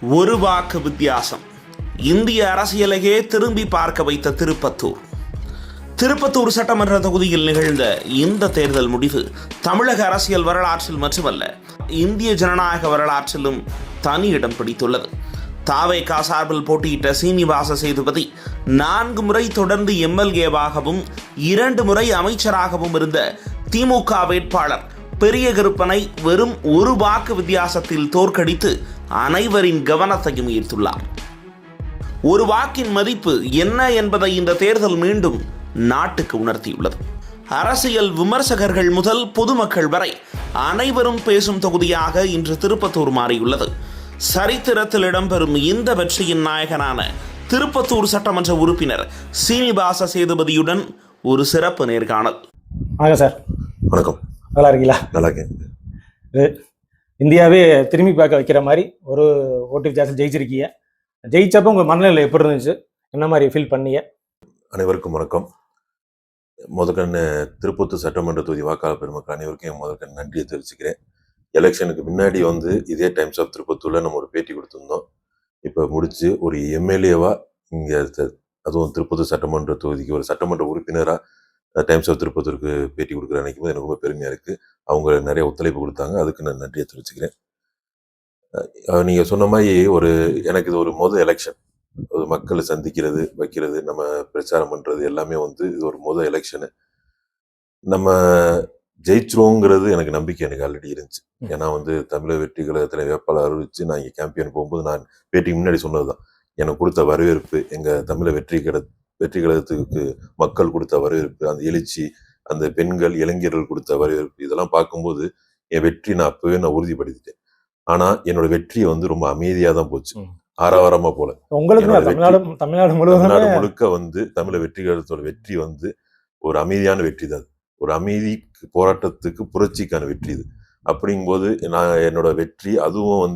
ஒரு வாக்கு வித்தியாசம் இந்திய அரசியலையே திரும்பி பார்க்க வைத்த திருப்பத்தூர் சட்டமன்ற தொகுதியில் நிகழ்ந்த இந்த தேர்தல் முடிவு தமிழக அரசியல் வரலாற்றில் மட்டுமல்ல, இந்திய ஜனநாயக வரலாற்றிலும் தனி இடம் பிடித்துள்ளது. தாவேகா சார்பில் போட்டியிட்ட சீனிவாச சேதுபதி 4 முறை தொடர்ந்து எம்எல்ஏவாகவும் 2 முறை அமைச்சராகவும் இருந்த திமுக வேட்பாளர் பெரிய கருப்பனை வெறும் ஒரு வாக்கு வித்தியாசத்தில் தோற்கடித்து அனைவரின் கவனத்தையும் ஈர்த்துள்ளார். ஒரு வாக்கின் மதிப்பு என்ன என்பதை இந்த தேர்தல் மீண்டும் நாட்டுக்கு உணர்த்தியுள்ளது. அரசியல் விமர்சகர்கள் முதல் பொதுமக்கள் வரை அனைவரும் பேசும் தொகுதியாக இன்று திருப்பத்தூர் மாறியுள்ளது. சரித்திரத்தில் இடம்பெறும் இந்த வெற்றியின் நாயகனான திருப்பத்தூர் சட்டமன்ற உறுப்பினர் சீனிவாச சேதுபதியுடன் ஒரு சிறப்பு நேர்காணல். வணக்கம் சார். வணக்கம். நல்லா இருக்கீங்களா? நல்லா இருக்கேன். இந்தியாவே திரும்பி பார்க்க வைக்கிற மாதிரி ஒரு ஓட்டு வித்தியாசம் ஜெயிச்சிருக்கீங்க. ஜெயிச்சப்போ உங்கள் மனநிலை எப்படி இருந்துச்சு? என்ன மாதிரி ஃபீல் பண்ணீங்க? அனைவருக்கும் வணக்கம். முதற்கண் திருப்பத்தூர் சட்டமன்ற தொகுதி வாக்காளர் பெருமக்கள் அனைவருக்கும் முதற்கண் நன்றியை தெரிவிச்சுக்கிறேன். எலெக்ஷனுக்கு முன்னாடி இதே டைம்ஸ் ஆஃப் திருப்பத்தூரில் நம்ம ஒரு பேட்டி கொடுத்துருந்தோம். இப்போ முடிச்சு ஒரு எம்எல்ஏவா இங்கே, அதுவும் திருப்பத்தூர் சட்டமன்ற தொகுதிக்கு ஒரு சட்டமன்ற உறுப்பினராக டைம்ஸ் ஆஃப் திருப்பத்தூருக்கு பேட்டி கொடுக்குற நினைக்கும் போது எனக்கு ரொம்ப பெருமையாக இருக்குது. அவங்க நிறைய ஒத்துழைப்பு கொடுத்தாங்க, அதுக்கு நான் நன்றியை தெரிவிச்சுக்கிறேன். நீங்கள் சொன்ன மாதிரி எனக்கு இது ஒரு எலெக்ஷன், மக்களை சந்திக்கிறது, வைக்கிறது, நம்ம பிரச்சாரம் பண்ணுறது எல்லாமே இது ஒரு எலெக்ஷனு. நம்ம ஜெயிச்சிருவோங்கிறது எனக்கு நம்பிக்கை எனக்கு ஆல்ரெடி இருந்துச்சு. ஏன்னா தமிழக வெற்றி கழகத்தில் வேட்பாளர் அறிவிச்சு நான் இங்கே கேம்பியன் போகும்போது நான் பேட்டிக்கு முன்னாடி சொன்னது தான், எனக்கு கொடுத்த வரவேற்பு, எங்கள் தமிழக வெற்றி கழகத்துக்கு மக்கள் கொடுத்த வரவேற்பு, அந்த எழுச்சி, அந்த பெண்கள் இளைஞர்கள் கொடுத்த வரவேற்பு, இதெல்லாம் பார்க்கும்போது என் வெற்றி நான் அப்பவே உறுதிப்படுத்திட்டேன். ஆனா என்னோட வெற்றி ரொம்ப அமைதியா தான் போச்சு, ஆரவாரமா போல. உங்களுக்கு தமிழ்நாடு முழுக்க தமிழக வெற்றி கழகத்தோட வெற்றி ஒரு அமைதியான வெற்றி தான். ஒரு அமைதி போராட்டத்துக்கு புரட்சிக்கான வெற்றி இது. அப்படிங்கும்போது நான் என்னோட வெற்றி, அதுவும்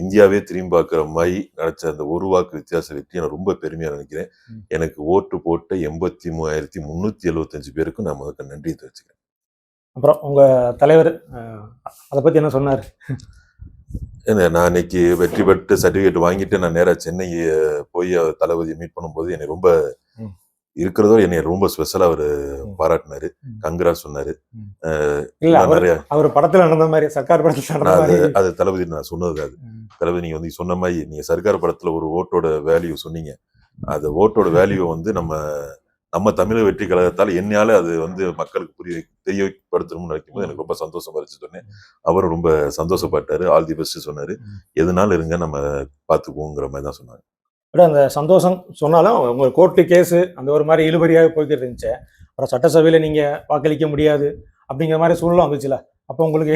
இந்தியாவே திரும்பி பார்க்குற மாதிரி நினைச்ச அந்த ஒரு வாக்கு வித்தியாச வெற்றி நான் ரொம்ப பெருமையா நினைக்கிறேன். எனக்கு ஓட்டு போட்ட 83,375 பேருக்கும் நான் முதல்ல நன்றி தெரிவிச்சுக்கிறேன். அப்புறம் உங்க தலைவர் அதை பத்தி என்ன சொன்னார்? நான் இன்னைக்கு வெற்றி பெற்று சர்டிஃபிகேட் வாங்கிட்டு நான் நேராக சென்னை போய் தளபதியை மீட் பண்ணும்போது என்னை ரொம்ப இருக்கிறதோ என்னை ரொம்ப ஸ்பெஷலா அவர் பாராட்டினாரு, கங்கராஜ் சொன்னாரு. நிறைய அவர் படத்துல நடந்த மாதிரி, சர்க்கார் படத்துல அது தளபதி நான் சொன்னது. அது தளபதி நீங்க சொன்ன மாதிரி, நீங்க சர்க்கார் படத்துல ஒரு ஓட்டோட வேல்யூ சொன்னீங்க. அந்த ஓட்டோட வேல்யூ நம்ம தமிழக வெற்றி கழகத்தால் என்னால அது மக்களுக்கு தெரியப்படுத்தணும்னு நினைக்கும் போது எனக்கு ரொம்ப சந்தோஷமா இருந்துச்சு சொன்னேன். அவரும் ரொம்ப சந்தோஷப்பட்டாரு, ஆல் தி பெஸ்ட் சொன்னாரு. எதுனாலும் இருங்க, நம்ம பார்த்துக்குவோங்கிற மாதிரி தான் சொன்னாங்க. அந்த சந்தோஷம் சொன்னாலும் உங்க கோர்ட்டு கேஸு அந்த ஒரு மாதிரி இழுபறியாக போய்கிட்டு இருந்துச்சு. அப்புறம் சட்டசபையில நீங்க வாக்களிக்க முடியாது அப்படிங்கிற மாதிரி சூழ்நிலை வந்துச்சுல, அப்போ உங்களுக்கு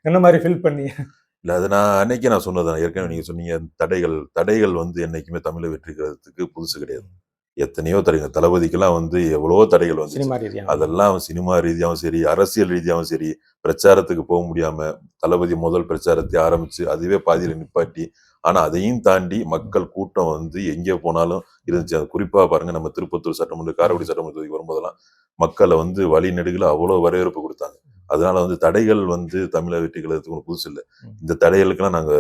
என்ன மாதிரி ஃபீல் பண்ணி? இல்லை, அது அன்னைக்கே நான் சொன்னதான். ஏற்கனவே நீங்க சொன்னீங்க தடைகள் என்னைக்குமே தமிழக வெற்றி கழகத்துக்கு புதுசு கிடையாது. எத்தனையோ தடைகள், தளபதிக்கெல்லாம் எவ்வளவோ தடைகள் அதெல்லாம் சினிமா ரீதியாகவும் சரி, அரசியல் ரீதியாகவும் சரி, பிரச்சாரத்துக்கு போக முடியாம தளபதி முதல் பிரச்சாரத்தை ஆரம்பிச்சு அதுவே பாதியில நிப்பாட்டி, ஆனா அதையும் தாண்டி மக்கள் கூட்டம் எங்கே போனாலும் இருந்துச்சு. அது குறிப்பா பாருங்க, நம்ம திருப்பத்தூர் சட்டமன்ற, காரைக்குடி சட்டமன்ற தொகுதிக்கு வரும்போதெல்லாம் மக்களை வழி நெடுகில அவ்வளவு வரவேற்பு கொடுத்தாங்க. அதனால தடைகள் தமிழக வெற்றி கழகத்துக்கு புதுசு இல்லை. இந்த தடைகளுக்கெல்லாம் நாங்க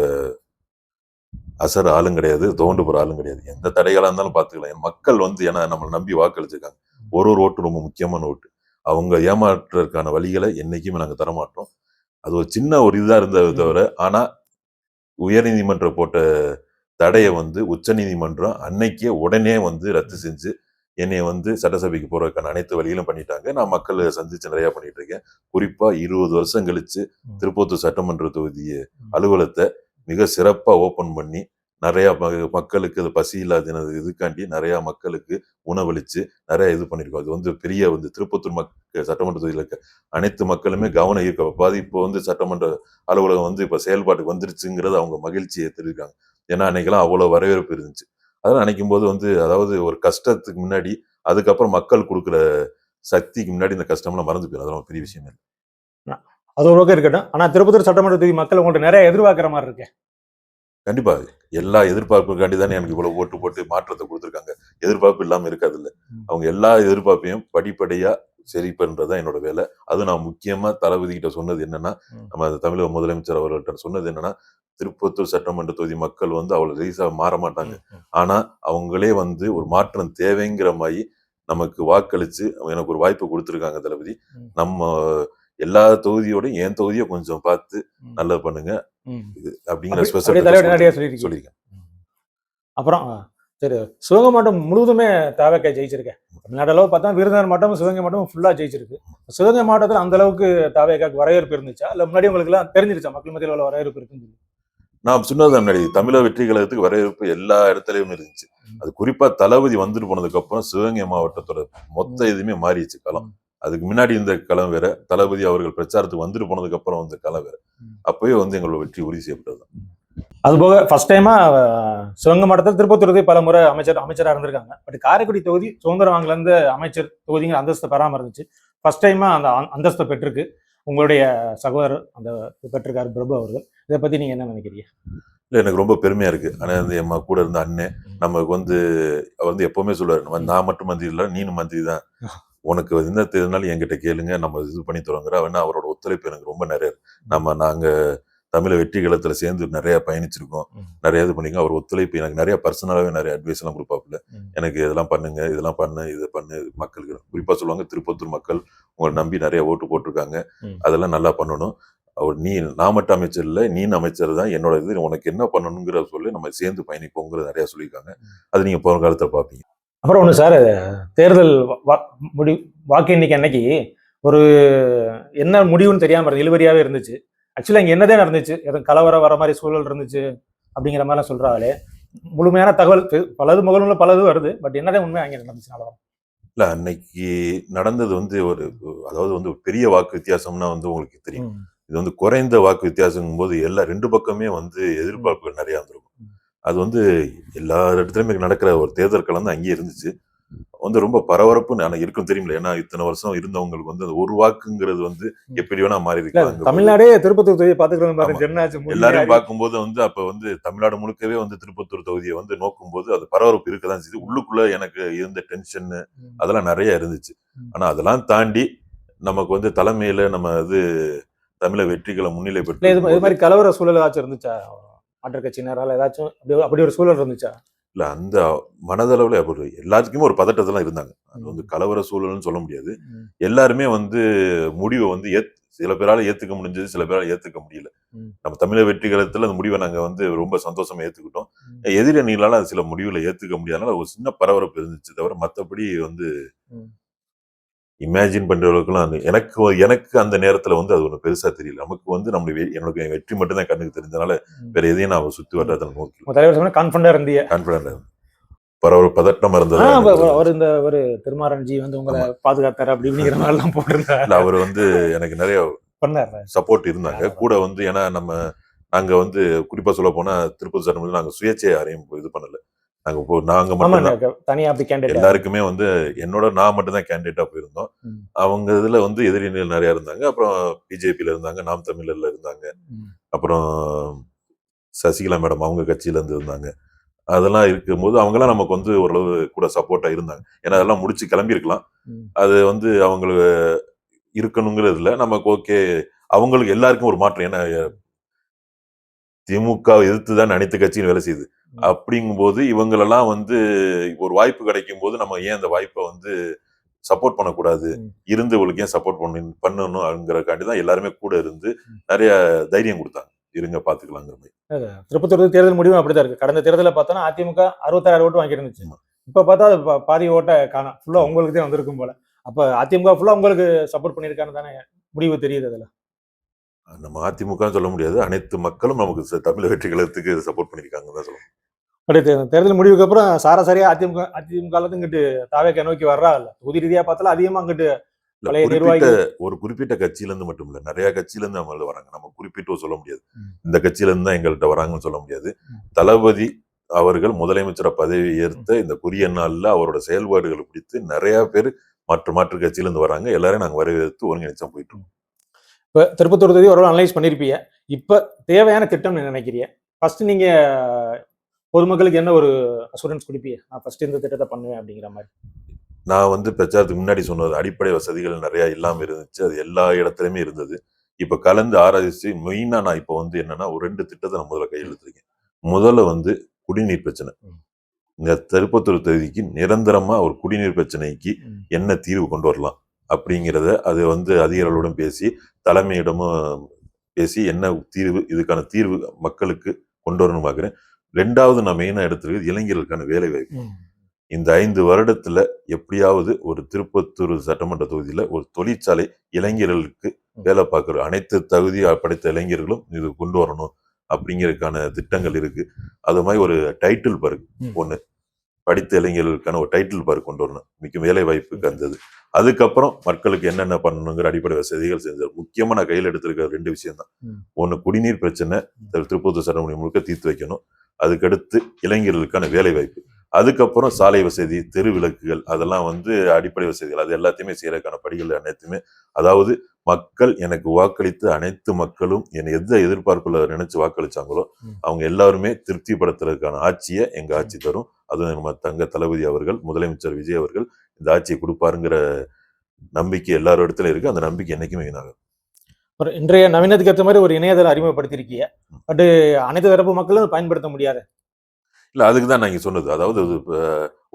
அசர் ஆளும் கிடையாது, தோண்டு போற ஆளும் கிடையாது. எந்த தடைகளா இருந்தாலும் பாத்துக்கலாம். மக்கள் ஏன்னா நம்மளை நம்பி வாக்களிச்சிருக்காங்க. ஒரு ஓட்டு ரொம்ப முக்கியமான ஓட்டு. அவங்க ஏமாற்றுறதுக்கான வழிகளை என்னைக்குமே நாங்க தரமாட்டோம். அது ஒரு சின்ன ஒரு இதா இருந்ததை தவிர, ஆனா உயர்நீதிமன்றம் போட்ட தடையை உச்ச நீதிமன்றம் அன்னைக்கே உடனே ரத்து செஞ்சு என்னை சட்டசபைக்கு போறதுக்கான அனைத்து வழிகளும் பண்ணிட்டாங்க. நான் மக்களை சந்திச்சு நிறைய பண்ணிட்டு இருக்கேன். குறிப்பா 20 வருஷம் கழிச்சு திருப்பத்தூர் சட்டமன்ற தொகுதி அலுவலகத்தை மிக சிறப்பா ஓபன் பண்ணி நிறைய மக்களுக்கு அது பசி இல்லாத இதுக்காண்டி நிறைய மக்களுக்கு உணவளிச்சு நிறைய இது பண்ணிருக்கோம். அது பெரிய திருப்பத்தூர் சட்டமன்ற தொகுதியில் இருக்க அனைத்து மக்களுமே கவனம் ஈர்க்க இப்போ சட்டமன்ற அலுவலகம் இப்ப செயல்பாட்டுக்கு வந்துருச்சுங்கிறது அவங்க மகிழ்ச்சியை தெரிவிக்காங்க. ஏன்னா அன்னைக்கெல்லாம் அவ்வளவு வரவேற்பு இருந்துச்சு. அதெல்லாம் நினைக்கும் போது அதாவது ஒரு கஷ்டத்துக்கு முன்னாடி அதுக்கப்புறம் மக்கள் கொடுக்குற சக்திக்கு முன்னாடி இந்த கஷ்டம்லாம் மறந்து போயிடும். அதெல்லாம் பெரிய விஷயம் இல்லை. அது ஒரு பக்கம் இருக்கட்டும், ஆனா திருப்பத்தூர் சட்டமன்ற தொகுதி மக்கள் உங்கள்கிட்ட நிறைய எதிர்பார்க்கிற மாதிரி இருக்கு. கண்டிப்பா எல்லா எதிர்பார்ப்புக்காண்டி தானே எனக்கு இவ்வளவு ஓட்டு போட்டு மாற்றத்தை கொடுத்துருக்காங்க. எதிர்பார்ப்பு இல்லாம இருக்காது இல்லை. அவங்க எல்லா எதிர்பார்ப்பையும் படிப்படியா சரி பண்றதுதான் என்னோட வேலை. அது நான் முக்கியமா தளபதி கிட்ட சொன்னது என்னன்னா, நம்ம தமிழக முதலமைச்சர் அவர்கள்ட்ட சொன்னது என்னன்னா, திருப்பத்தூர் சட்டமன்ற தொகுதி மக்கள் வந்து அவ்வளவு லேசா மாற மாட்டாங்க. ஆனா அவங்களே வந்து ஒரு மாற்றம் தேவைங்கிற மாதிரி நமக்கு வாக்களிச்சு எனக்கு ஒரு வாய்ப்பு கொடுத்துருக்காங்க தளபதி. நம்ம எல்லா தொகுதியோடையும் என் தொகுதியை கொஞ்சம் பார்த்து நல்லது பண்ணுங்க அப்படிங்கிற ஸ்பெஷல் சொல்லியிருக்கேன். அப்புறம் சரி, சிவகங்கை மாவட்டம் முழுவதுமே தாவேக்கா ஜெயிச்சிருக்கேன். தமிழ்நாடு அளவு பார்த்தா விருதுநகர் மாவட்டம் சிவகங்கை மாவட்டம் ஃபுல்லா ஜெயிச்சிருக்கு. சிவகங்கை மாவட்டத்தில் அந்த அளவுக்கு தாவேக்காக்கு வரவேற்பு இருந்துச்சா, இல்ல முன்னாடி உங்களுக்கு எல்லாம் தெரிஞ்சிருச்சா மக்கள் மத்தியில் உள்ள வரவேற்பு இருக்குன்னு சொல்லி? நான் சொன்னது முன்னாடி தமிழக வெற்றி கழகத்துக்கு வரவேற்பு எல்லா இடத்துலயும் இருந்துச்சு. அது குறிப்பா தளபதி வந்துட்டு போனதுக்கு அப்புறம் சிவகங்கை மாவட்டத்தோட மொத்த இதுவுமே மாறிடுச்சு களம். அதுக்கு முன்னாடி இந்த களம் வேற, தளபதி அவர்கள் பிரச்சாரத்துக்கு வந்துட்டு போனதுக்கு அப்புறம் வந்த களம் வேற. அப்பவே வந்து எங்களோட வெற்றி உறுதி செய்யப்பட்டது. அதுபோக ஃபர்ஸ்ட் டைமா சிவகங்கை மாவட்டத்தில் திருப்பத்தூர் பல முறை அமைச்சராக இருந்திருக்காங்க. பட் காரைக்குடி தொகுதி சுதந்திரம் வாங்கலேருந்து அமைச்சர் தொகுதிங்கிற அந்தஸ்தை பெறாமல் இருந்துச்சு. ஃபர்ஸ்ட் டைமா அந்த அந்தஸ்தை பெற்றிருக்கு. உங்களுடைய சகோதரர் அந்த பெற்றிருக்காரு பிரபு அவர்கள். இதை பத்தி நீங்க என்ன நினைக்கிறீங்க? இல்லை, எனக்கு ரொம்ப பெருமையா இருக்கு. ஆனா வந்து என் கூட இருந்த அண்ணன் நமக்கு வந்து அவர் வந்து எப்பவுமே சொல்லுவாரு, நான் மட்டும் மந்திரி இல்லை, நீனும் மந்திரி தான், உனக்கு என்ன தெரியுதுனாலும் என்கிட்ட கேளுங்க, நம்ம இது பண்ணி தரோங்கிற அவரோட ஒத்துழைப்பு எனக்கு ரொம்ப நிறைய. நாங்க தமிழ வெற்றி கழகத்துல சேர்ந்து நிறைய பயணிச்சிருக்கோம், நிறைய இது பண்ணிருக்கோம். அவர் ஒத்துழைப்பு எனக்கு நிறைய பர்சனலாவே நிறைய அட்வைஸ் எல்லாம் கொடுப்பாப்புல. எனக்கு இதெல்லாம் பண்ணுங்க, இதெல்லாம் பண்ணு, இதை பண்ணு, மக்களுக்கு குறிப்பா சொல்லுவாங்க, திருப்பத்தூர் மக்கள் உங்களை நம்பி நிறைய ஓட்டு போட்டிருக்காங்க, அதெல்லாம் நல்லா பண்ணணும். அவர் நான் மட்டும் அமைச்சர் இல்லை, நீ அமைச்சர் தான், என்னோட இது உனக்கு என்ன பண்ணணுங்கிற சொல்லி நம்ம சேர்ந்து பயணிப்போங்கிற நிறைய சொல்லியிருக்காங்க. அது நீங்க போன காலத்துல பாப்பீங்க. அப்புறம் ஒண்ணு சார், தேர்தல் வாக்கு எண்ணிக்கை அன்னைக்கு ஒரு என்ன முடிவுன்னு தெரியாம இருந்தது, இழுபறியாவே இருந்துச்சு. ஆக்சுவலா இங்க என்னதான் நடந்துச்சு, எதுவும் கலவரம் வர மாதிரி சூழல் இருந்துச்சு அப்படிங்கிற மாதிரிலாம் சொல்றாங்களே, முழுமையான தகவல் பலது முகநூல்ல பலது வருது, பட் என்னதான் உண்மை அங்கே நடந்துச்சு? இல்ல, அன்னைக்கு நடந்தது வந்து அதாவது வந்து பெரிய வாக்கு வித்தியாசம்னா வந்து உங்களுக்கு தெரியும். இது வந்து குறைந்த வாக்கு வித்தியாசம் போது எல்லா ரெண்டு பக்கமே வந்து எதிர்பார்ப்புகள் நிறைய இருந்திருக்கும். அது வந்து எல்லா இடத்துலயுமே நடக்கிற ஒரு தேர்தல் களம் தான் அங்கேயே இருந்துச்சு. வந்து ரொம்ப பரபரப்புன்னு இருக்கும் தெரியுமில்ல. ஏன்னா இத்தனை வருஷம் இருந்தவங்களுக்கு வந்து ஒரு வாக்குங்கிறது வந்து எப்படி வேணா மாறி இருக்கு. தமிழ்நாடே திருப்பத்தூர் தொகுதியை பாத்துக்கிறோம் எல்லாரும் பார்க்கும்போது வந்து அப்ப வந்து தமிழ்நாடு முழுக்கவே வந்து திருப்பத்தூர் தொகுதியை வந்து நோக்கும் போது அது பரபரப்பு இருக்கதான் செய்யுது. உள்ளுக்குள்ள எனக்கு இருந்த டென்ஷன் அதெல்லாம் நிறைய இருந்துச்சு. ஆனா அதெல்லாம் தாண்டி நமக்கு வந்து தலைமையில நம்ம இது தமிழக வெற்றிகளை முன்னிலைப்படுத்தி இது மாதிரி கலவர சூழல் ஏதாச்சும் இருந்துச்சா? மாற்றுக் கட்சியினரால் ஏதாச்சும் அப்படி ஒரு சூழல் இருந்துச்சா? இல்ல, அந்த மனதளவுல எல்லாத்துக்குமே ஒரு பதட்டத்தெல்லாம் இருந்தாங்க. அது வந்து கலவர சூழல்னு சொல்ல முடியாது. எல்லாருமே வந்து முடிவை வந்து சில பேரால ஏத்துக்க முடிஞ்சது, சில பேரால ஏத்துக்க முடியல. நம்ம தமிழக வெற்றி கழகத்துல அந்த முடிவை நாங்க வந்து ரொம்ப சந்தோஷமா ஏத்துக்கிட்டோம். எதிரணிகளால சில முடிவுகளை ஏத்துக்க முடியாதனால ஒரு சின்ன பரபரப்பு இருந்துச்சு தவிர மத்தபடி வந்து இமேஜின் பண்றவர்களுக்கெல்லாம் எனக்கு அந்த நேரத்துல வந்து அது ஒண்ணு பெருசா தெரியல. நமக்கு வந்து என்னோட வெற்றி மட்டும் தான் கண்ணுக்கு தெரிஞ்சனால வேற எதையும் நான் சுத்தி வர்றத நோக்கி கான்பிடன்ட் பரவாயில்ல, பதட்டமா இருந்தது. அவர் இந்த ஒரு திருமாரன்ஜி வந்து உங்களை பாதுகாத்தாரு அப்படிங்கிற மாதிரி எல்லாம் போட்டிருந்தாரு. அவர் வந்து எனக்கு நிறைய சப்போர்ட் இருந்தாங்க கூட வந்து. ஏன்னா நாங்க வந்து குறிப்பா சொல்ல போனா திருப்பதி சட்டமன்றத்தில் நாங்க சுயேட்சையை யாரையும் இது பண்ணல. நாங்க மட்டும் எல்லாருக்குமே வந்து நான் மட்டும் தான் கேண்டிடேட்டா போயிருந்தோம். அவங்க இதுல வந்து எதிரிகள் நிறைய இருந்தாங்க. அப்புறம் பிஜேபியில இருந்தாங்க, நாம் தமிழர்ல இருந்தாங்க, அப்புறம் சசிகலா மேடம் அவங்க கட்சியில இருந்து இருந்தாங்க. அதெல்லாம் இருக்கும்போது அவங்கெல்லாம் நமக்கு வந்து ஓரளவு கூட சப்போர்ட்டா இருந்தாங்க. ஏன்னா அதெல்லாம் முடிச்சு கிளம்பி இருக்கலாம். அது வந்து அவங்களுக்கு இருக்கணுங்கிறது இல்லை, நமக்கு ஓகே. அவங்களுக்கு எல்லாருக்கும் ஒரு மாற்றம். ஏன்னா திமுக எதிர்த்துதான் அனைத்து கட்சியும் வேலை செய்யுது. அப்படிங்கும்போது இவங்களெல்லாம் வந்து ஒரு வாய்ப்பு கிடைக்கும் போது நம்ம ஏன் அந்த வாய்ப்பை வந்து சப்போர்ட் பண்ணக்கூடாது, இருந்து இவங்களுக்கு ஏன் சப்போர்ட் பண்ணணும் அப்படிங்கிறக்காண்டி தான் எல்லாருமே கூட இருந்து நிறைய தைரியம் கொடுத்தாங்க. இருங்க பாத்துக்கலாங்கிற மாதிரி. திருப்பத்தூர் தேர்தல் முடிவும் அப்படிதான் இருக்கு. கடந்த தேர்தலில் பார்த்தோன்னா அதிமுக 66 ஓட்டு வாங்கிருந்துச்சு. இப்ப பார்த்தா அது பாதி ஓட்ட காணும், ஃபுல்லா உங்களுக்கு தான் வந்திருக்கும் போல. அப்ப அதிமுக ஃபுல்லா உங்களுக்கு சப்போர்ட் பண்ணிருக்கான்னு தானே முடிவு தெரியுது. அதுல நம்ம அதிமுக சொல்ல முடியாது, அனைத்து மக்களும் நமக்கு தமிழக வெற்றி கழகத்துக்கு சப்போர்ட் பண்ணிருக்காங்க தான் சொல்லணும். தேர்தல் முடிவுக்கு அப்புறம் சாரசாரியா அதிமுக இங்கிட்டு தாவேக்கா நோக்கி வர்றா இல்ல, தொகுதி ரீதியா பார்த்தாலும் அதிகமா அங்கிட்டு ஒரு குறிப்பிட்ட கட்சியில இருந்து மட்டும் இல்ல, நிறைய கட்சியில இருந்து நம்மள வராங்க. நம்ம குறிப்பிட்டு சொல்ல முடியாது இந்த கட்சியில இருந்து தான் எங்கள்கிட்ட வராங்கன்னு சொல்ல முடியாது. தளபதி அவர்கள் முதலமைச்சரை பதவி ஏற்ற இந்த குறிய நாள்ல அவரோட செயல்பாடுகளை பிடித்து நிறைய பேர் மாற்று கட்சியில இருந்து வராங்க. எல்லாரும் நாங்க வரவேற்று ஒருங்கிணைச்சா போயிட்டு இருக்கோம். இப்ப திருப்பத்தூர் தொகுதி ஒரு அனலைஸ் பண்ணிருப்பீங்க. இப்ப தேவையான திட்டம் நினைக்கிறீங்க? ஃபர்ஸ்ட் நீங்க பொதுமக்களுக்கு என்ன ஒரு அசூரன்ஸ் கொடுப்பீங்க, நான் ஃபர்ஸ்ட் இந்த திட்டத்தை பண்ணுவேன் அப்படிங்கிற மாதிரி? நான் வந்து பிரச்சாரத்துக்கு முன்னாடி சொன்னது அடிப்படை வசதிகள் நிறைய இல்லாம இருந்துச்சு. அது எல்லா இடத்துலயுமே இருந்தது. இப்ப கலந்து ஆராய்ச்சி மெயினா நான் இப்ப வந்து என்னன்னா ஒரு 2 திட்டத்தை நான் முதல்ல கையெழுத்திருக்கேன். முதல்ல வந்து குடிநீர் பிரச்சனை. இந்த திருப்பத்தூர் தொகுதிக்கு நிரந்தரமா ஒரு குடிநீர் பிரச்சனைக்கு என்ன தீர்வு கொண்டு வரலாம் அப்படிங்கிறத அது வந்து அதிகாரிகளுடன் பேசி தலைமையிடமும் பேசி என்ன தீர்வு இதுக்கான தீர்வு மக்களுக்கு கொண்டு வரணும் பார்க்கிறேன். 2வது நான் மெயினா எடுத்திருக்கிறது இளைஞர்களுக்கான வேலை வாய்ப்பு. இந்த 5 வருடத்துல எப்படியாவது ஒரு திருப்பத்தூர் சட்டமன்ற தொகுதியில ஒரு தொழிற்சாலை இளைஞர்களுக்கு வேலை பார்க்கிற அனைத்து தகுதி படைத்த இளைஞர்களும் இது கொண்டு வரணும் அப்படிங்கிறதுக்கான திட்டங்கள் இருக்கு. அது மாதிரி ஒரு டைட்டில் பார்க் ஒண்ணு படித்த இளைஞர்களுக்கான ஒரு டைட்டில் பார்க் கொண்டு வரணும், மிக்க வேலை வாய்ப்புக்கு வந்தது. அதுக்கப்புறம் மக்களுக்கு என்னென்ன பண்ணணுங்கிற அடிப்படை வசதிகள் செஞ்சார். முக்கியமா நான் கையில் எடுத்திருக்கிற 2 விஷயம் தான். ஒண்ணு குடிநீர் பிரச்சனை திருப்பத்தூர் சட்டமன்ற முழுக்க தீர்த்து வைக்கணும். அதுக்கடுத்து இளைஞர்களுக்கான வேலை வாய்ப்பு, அதுக்கப்புறம் சாலை வசதி, தெரு விளக்குகள், அதெல்லாம் வந்து அடிப்படை வசதிகள், அது எல்லாத்தையுமே செய்யறதுக்கான படிகள் அனைத்துமே. அதாவது மக்கள் எனக்கு வாக்களித்து அனைத்து மக்களும் என்னை எந்த எதிர்பார்ப்புல நினைச்சு வாக்களிச்சாங்களோ அவங்க எல்லாருமே திருப்திப்படுத்துறதுக்கான ஆட்சியை எங்க ஆட்சி தரும். அதுவும் நம்ம தங்க தளபதி அவர்கள், முதலமைச்சர் விஜய் அவர்கள் இந்த ஆட்சியை கொடுப்பாருங்கிற நம்பிக்கை எல்லாரும் இடத்துல இருக்கு. அந்த நம்பிக்கை என்னைக்குமே வீணாகும். இன்றைய நவீனத்துக்கு ஏற்ற மாதிரி ஒரு இணையதளம் அறிமுகப்படுத்திருக்கீங்க. பட் அனைத்து தரப்பு மக்களும் பயன்படுத்த முடியாது. இல்ல அதுக்குதான் நான் இங்க சொன்னது. அதாவது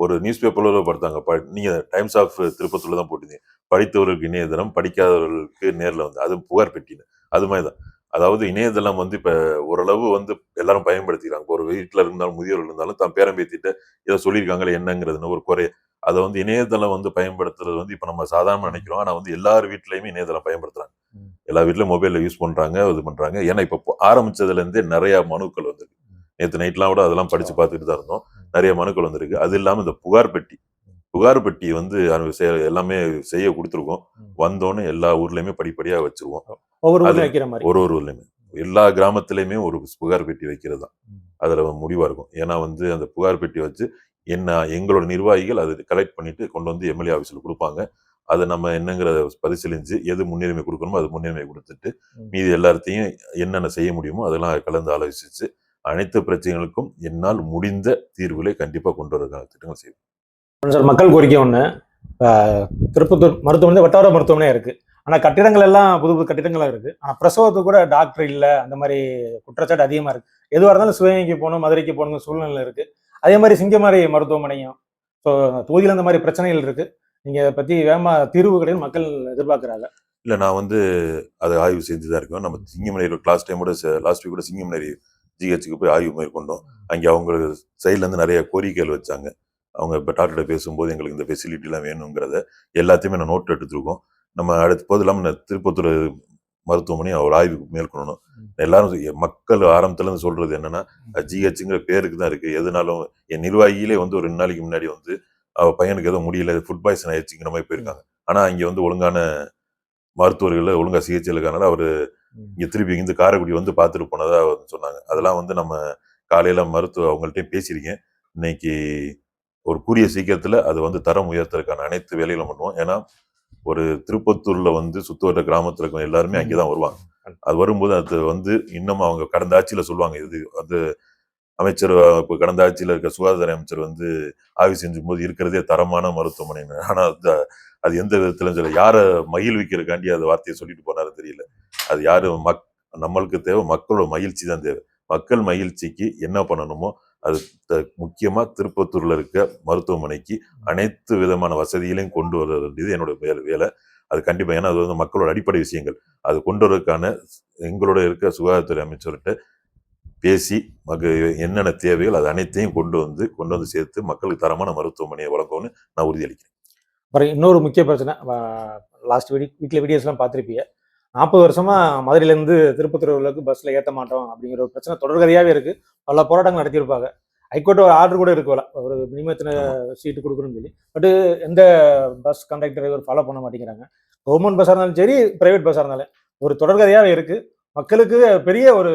ஒரு நியூஸ் பேப்பர்ல படுத்தாங்க. நீங்க டைம்ஸ் ஆஃப் திருப்பத்தூர்ல தான் போட்டீங்க. படித்தவர்களுக்கு இணையதளம், படிக்காதவர்களுக்கு நேர்ல வந்து அது புகார் பெட்டின்னு. அது மாதிரிதான். அதாவது இணையதளம் வந்து இப்ப ஓரளவு வந்து எல்லாரும் பயன்படுத்திக்கிறாங்க. ஒரு வீட்டுல இருந்தாலும் முதியோர்கள் இருந்தாலும் தான் பேரம் பேத்திட்டு இதை சொல்லியிருக்காங்களே என்னங்கிறதுன்னு ஒரு குறை. அதை வந்து இணையதளம் வந்து பயன்படுத்துறது வந்து இப்ப நம்ம சாதாரண நினைக்கிறோம். ஆனா வந்து எல்லார் வீட்லயுமே இணையதளம் பயன்படுத்துறாங்க. எல்லா வீட்லயும் மொபைல்ல யூஸ் பண்றாங்க, இது பண்றாங்க. ஏன்னா இப்ப ஆரம்பிச்சதுல இருந்தே நிறைய மனுக்கள் வந்திருக்கு. நேற்று நைட்லாம் கூட அதெல்லாம் படிச்சு பார்த்துட்டு தான் இருந்தோம். நிறைய மனுக்கள் வந்திருக்கு. அது இல்லாம இந்த புகார் பெட்டி வந்து எல்லாமே செய்ய கொடுத்துருக்கோம். வந்தோன்னு எல்லா ஊர்லயுமே படிப்படியா வச்சிருவோம். ஒரு ஊர்லயுமே எல்லா கிராமத்திலயுமே ஒரு புகார் பெட்டி வைக்கிறது தான் அதுல முடிவா இருக்கும். ஏன்னா வந்து அந்த புகார் பெட்டி வச்சு என்ன எங்களோட நிர்வாகிகள் அதை கலெக்ட் பண்ணிட்டு கொண்டு வந்து எம்எல்ஏ ஆபீஸ்ல கொடுப்பாங்க. அதை நம்ம என்னங்கிறத பரிசீலிச்சு எது முன்னுரிமை கொடுக்கணுமோ அது முன்னுரிமை கொடுத்துட்டு மீதி எல்லாத்தையும் என்னென்ன செய்ய முடியுமோ அதெல்லாம் கலந்து ஆலோசிச்சு அனைத்து பிரச்சனைகளுக்கும் என்னால் முடிந்த தீர்வுகளை கண்டிப்பா கொண்டு வர திட்டங்கள் செய்வோம். சார், மக்கள் கோரிக்கை ஒண்ணு, திருப்பத்தூர் மருத்துவமனை வட்டார மருத்துவமனை இருக்கு. ஆனா கட்டிடங்கள் எல்லாம் புது புது கட்டிடங்களா இருக்கு. ஆனா பிரசவத்துக்கு கூட டாக்டர் இல்ல, அந்த மாதிரி குற்றச்சாட்டு அதிகமா இருக்கு. எதுவாக இருந்தாலும் சிவகங்கைக்கு போகணும், மதுரைக்கு போகணும் சூழ்நிலை இருக்கு. அதே மாதிரி சிங்கமாரி மருத்துவமனையும் தொகுதியில் அந்த மாதிரி பிரச்சனைகள் இருக்கு. நீங்க அதை பத்தி வேகமா தீர்வுகளையும் மக்கள் எதிர்பார்க்கிறாங்க. இல்ல நான் வந்து அதை ஆய்வு செஞ்சுதான் இருக்கோம். நம்ம சிங்கமனேரி லாஸ்ட் வீக் கூட சிங்கமனேரி ஜிஹெச்சுக்கு போய் ஆய்வு மேற்கொண்டோம். அங்கே அவங்க சைட்ல இருந்து நிறைய கோரிக்கைகள் வச்சாங்க. அவங்க இப்போ டாக்டர்கிட்ட பேசும்போது எங்களுக்கு இந்த ஃபெசிலிட்டிலாம் வேணுங்கிறத எல்லாத்தையுமே நான் நோட் எடுத்துருக்கோம். நம்ம அடுத்த போது இல்லாமல் திருப்பத்தூர் மருத்துவமனையை அவர் ஆய்வு மேற்கொள்ளணும். எல்லாரும் மக்கள் ஆரம்பத்துல இருந்து சொல்றது என்னன்னா ஜிஹெச்சுங்கிற பேருக்கு தான் இருக்கு. எதுனாலும் என் நிர்வாகிகளே வந்து ஒரு 2 நாளைக்கு முன்னாடி வந்து அவ பையனுக்கு எதுவும் முடியல, ஃபுட் பாய்சன் ஆயிடுச்சுங்கிற மாதிரி போயிருக்காங்க. ஆனா இங்க வந்து ஒழுங்கான மருத்துவர்கள் ஒழுங்கா சிகிச்சை இருக்காங்க. அவரு இங்க திருப்பி இந்த காரைக்குடி வந்து பார்த்துட்டு போனதா சொன்னாங்க. அதெல்லாம் வந்து நம்ம காலையில அவங்கள்ட்டையும் பேசியிருக்கேன். இன்னைக்கு ஒரு கூடிய சீக்கிரத்துல அது வந்து தரம் உயர்த்தறதுக்கான அனைத்து வேலைகளும் பண்ணுவோம். ஏன்னா ஒரு திருப்பத்தூர்ல வந்து சுத்துவட்ட கிராமத்துல இருக்க எல்லாருமே அங்கேதான் வருவாங்க. அது வரும்போது அது வந்து இன்னும் அவங்க கடந்த ஆட்சியில சொல்லுவாங்க. இது வந்து அமைச்சர் இப்போ கடந்த ஆட்சியில இருக்க சுகாதார அமைச்சர் வந்து ஆய்வு செஞ்சும் போது இருக்கிறதே தரமான மருத்துவமனை. ஆனா அது எந்த விதத்துல சொல்ல யாரை மகிழ்விக்கிறக்காண்டி அந்த வார்த்தையை சொல்லிட்டு போனாரு தெரியல. அது யாரு நம்மளுக்கு தேவை மக்களோட மகிழ்ச்சி தான் தேவை. மக்கள் மகிழ்ச்சிக்கு என்ன பண்ணணுமோ அது முக்கியமா திருப்பத்தூர்ல இருக்க மருத்துவமனைக்கு அனைத்து விதமான வசதிகளையும் கொண்டு வர வேண்டியது என்னோட வேலை. அது கண்டிப்பா, ஏன்னா அது வந்து மக்களோட அடிப்படை விஷயங்கள். அது கொண்டு வரதுக்கான எங்களோட இருக்க சுகாதாரத்துறை அமைச்சர்கிட்ட பேசி என்னென்ன தேவைகள் அது அனைத்தையும் கொண்டு வந்து சேர்த்து மக்களுக்கு தரமான மருத்துவமனையை வழங்கும்னு நான் உறுதியளிக்கிறேன். இன்னொரு முக்கிய பிரச்சனை, லாஸ்ட் வீக்ல வீடியோஸ்லாம் பார்த்துருப்பீங்க. 40 வருஷமா மதுரையிலேருந்து திருப்பத்தூருக்கு பஸ்ல ஏற்ற மாட்டோம் அப்படிங்கிற ஒரு பிரச்சனை தொடர்கதையாவே இருக்கு. பல போராட்டங்கள் நடத்தியிருப்பாங்க. ஹைகோர்ட் ஒரு ஆர்டர் கூட இருக்குல்ல, ஒரு மினிமம் எத்தனை சீட்டு கொடுக்கணும்னு சொல்லி. பட் எந்த பஸ் கண்டக்டர் டிரைவர் ஃபாலோ பண்ண மாட்டேங்கிறாங்க. கவர்மெண்ட் பஸ்ஸாக இருந்தாலும் சரி, பிரைவேட் பஸ்ஸாக இருந்தாலும் ஒரு தொடர்கதையாவே இருக்கு. மக்களுக்கு பெரிய ஒரு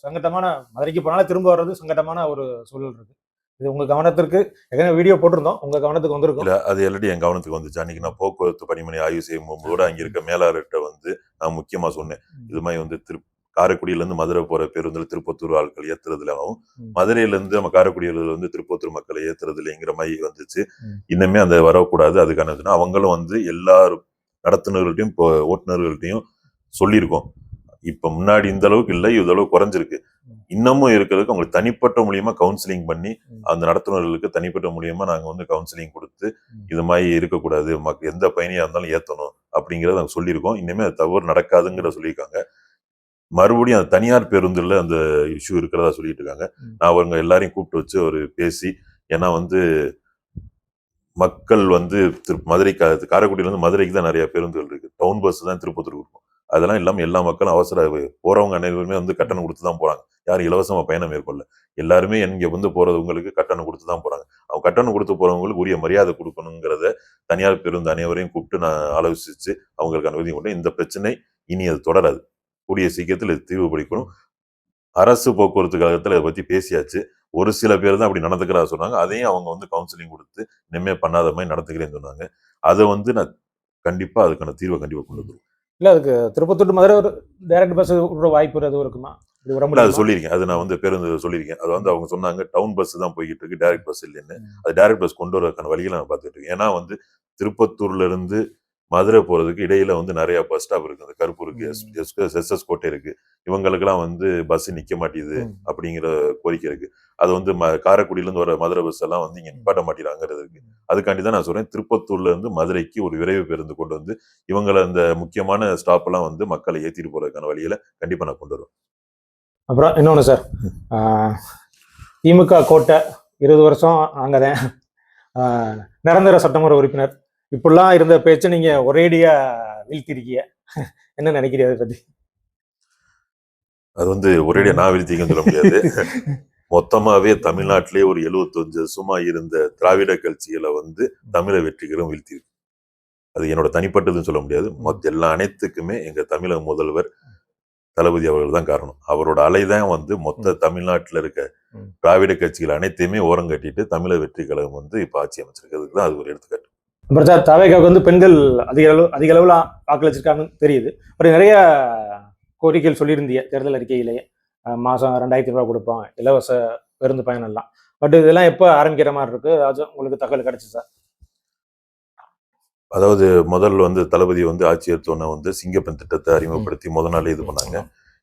சங்கட்டமான, மதுரைக்கு போனாலும் திரும்ப வர்றது சங்கட்டமான ஒரு சூழல் இருக்கு. இது உங்க கவனத்திற்கு ஏற்கனவே வீடியோ போட்டிருந்தோம், உங்க கவனத்துக்கு வந்திருக்கும். அது ஆல்ரெடி என் கவனத்துக்கு வந்துச்சு. அன்னைக்கு நான் போக்குவரத்து பணிமனை ஆய்வு செய்யும் போது அங்க இருக்க மேலாளர்கிட்ட வந்து நான் முக்கியமா சொன்னேன், இது மாதிரி வந்து காரைக்குடியில இருந்து மதுரை போற பேருந்துல திருப்பத்தூர் ஆட்கள் ஏத்துறதுலாவும், மதுரையில இருந்து நம்ம காரைக்குடியில வந்து திருப்பத்தூர் மக்களை ஏத்துறதுலங்கிற மாதிரி வந்துச்சு. இன்னுமே அந்த வரக்கூடாது. அதுக்கான அவங்களும் வந்து எல்லாரும் நடத்துனர்கள்ட்டையும் ஓட்டுநர்கள்ட்டையும் சொல்லியிருக்கோம். இப்ப முன்னாடி இந்த அளவுக்கு இல்லை, இந்த அளவுக்கு குறைஞ்சிருக்கு. இன்னமும் இருக்கிறதுக்கு அவங்களுக்கு தனிப்பட்ட மூலியமா கவுன்சிலிங் பண்ணி அந்த நடத்துனர்களுக்கு தனிப்பட்ட மூலியமா நாங்க வந்து கவுன்சிலிங் கொடுத்து இது மாதிரி இருக்கக்கூடாது, எந்த பயணியா இருந்தாலும் ஏத்தணும் அப்படிங்கறத நாங்க சொல்லியிருக்கோம். இனிமே அது தவறு நடக்காதுங்கிற சொல்லியிருக்காங்க. மறுபடியும் அந்த தனியார் பேருந்துல அந்த இஷ்யூ இருக்கிறதா சொல்லிட்டு இருக்காங்க. நான் அவங்க எல்லாரையும் கூப்பிட்டு வச்சு ஒரு பேசி, ஏன்னா வந்து மக்கள் வந்து மதுரை காரைக்குடியில இருந்து மதுரைக்கு தான் நிறைய பேருந்துகள் இருக்கு. டவுன் பஸ் தான் திருப்பத்தூர் இருக்கும். அதெல்லாம் இல்லாம எல்லா மக்களும் அவசர போறவங்க அனைவருமே வந்து கட்டணம் கொடுத்து தான் போறாங்க. யாரும் இலவசமா பயணம் மேற்கொள்ள. எல்லாருமே இங்க வந்து போறவங்களுக்கு கட்டணம் கொடுத்து தான் போறாங்க. அவங்க கட்டணம் கொடுத்து போறவங்களுக்கு உரிய மரியாதை கொடுக்கணுங்கிறத தனியார் பேருந்து அனைவரையும் கூப்பிட்டு நான் ஆலோசிச்சு அவங்களுக்கு அனுமதி கொண்டேன். இந்த பிரச்சனை இனி அது தொடராது. கூடிய சீக்கிரத்தில் இது தீர்வுபடுத்தணும். அரசு போக்குவரத்து கழகத்துல இதை பத்தி பேசியாச்சு. ஒரு சில பேர் தான் அப்படி நடந்துக்கிறா சொன்னாங்க. அதையும் அவங்க வந்து கவுன்சிலிங் கொடுத்து இனிமே பண்ணாத மாதிரி நடந்துக்கிறேன்னு சொன்னாங்க. அதை வந்து நான் கண்டிப்பா அதுக்கான தீர்வை கண்டிப்பா கொண்டு வந்துருவோம். இல்ல அதுக்கு திருப்பத்தூர் மதுரை ஒரு டைரக்ட் பஸ் விடுற வாய்ப்பு எதுவும் இருக்குமா? அது சொல்லியிருக்கேன். அது நான் வந்து பேருந்து சொல்லியிருக்கேன். அது வந்து அவங்க சொன்னாங்க டவுன் பஸ் தான் போய்கிட்டு இருக்கு, டைரக்ட் பஸ் இல்லைன்னு. அது டைரக்ட் பஸ் கொண்டு வரதுக்கான வழிகளை நான் பார்த்துட்டு இருக்கேன். ஏன்னா வந்து திருப்பத்தூர்ல இருந்து மதுரை போறதுக்கு இடையில வந்து நிறைய பஸ் ஸ்டாப் இருக்கு. அந்த கருப்பூர் இருக்கு, எஸ்எஸ் கோட்டை இருக்கு. இவங்களுக்கெல்லாம் வந்து பஸ் நிக்க மாட்டேங்குது அப்படிங்கிற கோரிக்கை இருக்கு. அது வந்து காரைக்குடியில இருந்து வர மதுரை பஸ் எல்லாம் வந்து இங்க நிப்பாட்ட மாட்டேங்கிறது இருக்கு. அதுக்காண்டி தான் நான் சொல்றேன், திருப்பத்தூர்ல இருந்து மதுரைக்கு ஒரு விரைவு பேருந்து கொண்டு வந்து இவங்களை அந்த முக்கியமான ஸ்டாப் எல்லாம் வந்து மக்களை ஏத்திட்டு போறதுக்கான வழியில கண்டிப்பா நான் கொண்டு வருவேன். அப்புறம் இன்னொன்று சார், திமுக கோட்டை 20 வருஷம் அங்கதான் நிரந்தர சட்டமன்ற உறுப்பினர். இப்படிலாம் இருந்த பேச்சு நீங்க ஒரேடியா வீழ்த்திருக்கீங்க, என்ன நினைக்கிறீங்க அதை பத்தி? அது வந்து ஒரேடியா நான் வீழ்த்திங்கன்னு சொல்ல முடியாது. மொத்தமாவே தமிழ்நாட்டிலே ஒரு 75 வருஷமா இருந்த திராவிட கட்சிகளை வந்து தமிழக வெற்றிகரம் வீழ்த்திருக்கு. அது என்னோட தனிப்பட்டதுன்னு சொல்ல முடியாது. எல்லா அனைத்துக்குமே எங்க தமிழக முதல்வர் தளபதி அவர்கள் தான் காரணம். அவரோட அலைதான் வந்து மொத்த தமிழ்நாட்டில் இருக்க திராவிட கட்சிகள் அனைத்தையுமே ஓரம் கட்டிட்டு தமிழக வெற்றி கழகம் வந்து இப்ப ஆட்சி அமைச்சிருக்கிறதுக்கு தான் அது ஒரு எடுத்துக்காட்டு. தவேகாவுக்கு வந்து பெண்கள் அதிக அளவுல வாக்களிச்சிருக்காங்கன்னு தெரியுது. அப்புறம் நிறைய கோரிக்கைகள் சொல்லியிருந்தீங்க தேர்தல் அறிக்கையிலேயே, மாசம் 2000 ரூபாய் கொடுப்போம், இலவச பேருந்து பயணம் எல்லாம். பட் இதெல்லாம் எப்போ ஆரம்பிக்கிற மாதிரி இருக்கு? அதாச்சும் உங்களுக்கு தகவல் கிடைச்சு சார்? அதாவது முதல்ல வந்து தளபதி வந்து ஆட்சி எடுத்தோன்னே வந்து சிங்கப்பெண் திட்டத்தை அறிமுகப்படுத்தி முதல் நாளே இது பண்ணாங்க.